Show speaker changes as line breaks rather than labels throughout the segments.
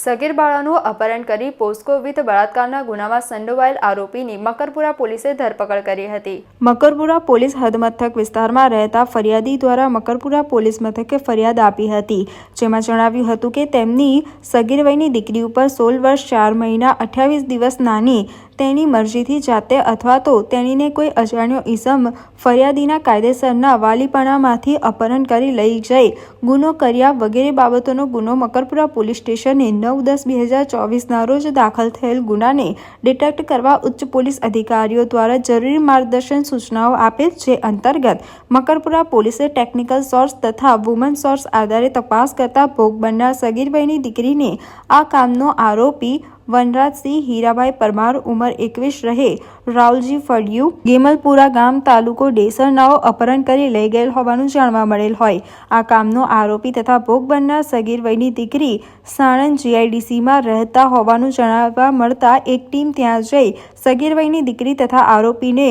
સગીર બાળાનું અપહરણ કરી પોસ્કો વિથ બળાત્કારના ગુનામાં સંડોવાયેલ આરોપીની મકરપુરા પોલીસે ધરપકડ કરી હતી। મકરપુરા પોલીસ હદમથક વિસ્તારમાં રહેતા ફરિયાદી દ્વારા મકરપુરા પોલીસ મથકે ફરિયાદ આપી હતી, જેમાં જણાવ્યું હતું કે તેમની સગીર વયની દીકરી ઉપર 16 વર્ષ 4 મહિના 28 દિવસ નાની તેની મરજીથી જાતે અથવા તો તેણીને કોઈ અજાણ્યો ઈસમ ફરિયાદીના કાયદેસરના વાલીપણામાંથી અપહરણ કરી લઈ જઈ ગુનો કર્યા વગેરે બાબતોનો ગુનો મકરપુરા પોલીસ સ્ટેશને 9/10/2024ના રોજ દાખલ થયેલ ગુનાને ડિટેક્ટ કરવા ઉચ્ચ પોલીસ અધિકારીઓ દ્વારા જરૂરી માર્ગદર્શન સૂચનાઓ આપેલ, જે અંતર્ગત મકરપુરા પોલીસે ટેકનિકલ સોર્સ તથા વુમન સોર્સ આધારે તપાસ કરતા ભોગ બનનાર સગીર વયની દીકરીને આ કામનો આરોપી વનરાજસિંહ હીરાભાઈ પરમાર ઉંમર 21 રહે રાવલજી ફળિયું ગેમલપુરા ગામ તાલુકો ડેસરનાઓ અપહરણ કરી લઈ ગયેલ હોવાનું જાણવા મળેલ હોય। આ કામનો આરોપી તથા ભોગ બનનાર સગીર વયની દીકરી સાણંદ GIDCમાં રહેતા હોવાનું જાણવા મળતા એક ટીમ ત્યાં જઈ સગીર વયની દીકરી તથા આરોપીને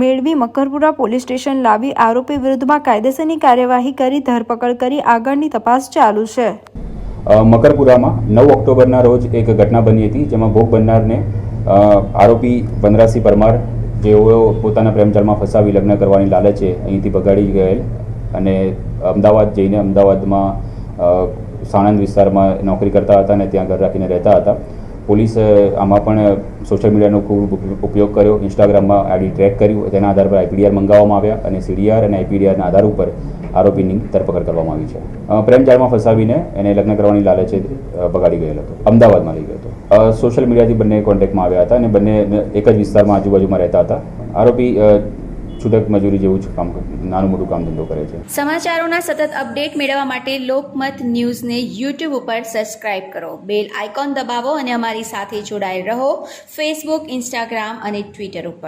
મેળવી મકરપુરા પોલીસ સ્ટેશન લાવી આરોપી વિરુદ્ધમાં કાયદેસરની કાર્યવાહી કરી ધરપકડ કરી આગળની તપાસ ચાલુ છે।
મકરપુરામાં 9 ઓક્ટોબરના રોજ એક ઘટના બની હતી, જેમાં ભોગ બનનારને આરોપી વનરાજસિંહ પરમાર, જેઓ પોતાના પ્રેમજાળમાં ફસાવી લગ્ન કરવાની લાલચે અહીંથી ભગાડી ગયેલ અને અમદાવાદ જઈને અમદાવાદમાં સાણંદ વિસ્તારમાં નોકરી કરતા હતા અને ત્યાં ઘર રાખીને રહેતા હતા। પોલીસ આમાં પણ સોશિયલ મીડિયાનો ખૂબ ઉપયોગ કર્યો, ઇન્સ્ટાગ્રામમાં આઈડી ટ્રેક કર્યું, તેના આધાર પર IPDR મંગાવવામાં આવ્યા અને CDR અને IPDRના આધાર ઉપર આરોપીની ધરપકડ કરવામાં આવી છે। પ્રેમજાળમાં ફસાવીને એને લગ્ન કરવાની લાલચે ભગાડી ગયેલો હતો, અમદાવાદમાં લઈ ગયો હતો। સોશિયલ મીડિયાથી બંને કોન્ટેક્ટમાં આવ્યા હતા અને બંને એક જ વિસ્તારમાં આજુબાજુમાં રહેતા હતા। આરોપી છૂટક મજૂરી જેવું જ કામ, નાનું મોટું કામ ધંધો કરે છે।
સમાચારોના સતત અપડેટ મેળવવા માટે લોકમત ન્યૂઝને YouTube ઉપર સબસ્ક્રાઇબ કરો, બેલ આઇકોન દબાવો અને અમારી સાથે જોડાયેલ રહો Facebook, Instagram અને Twitter ઉપર।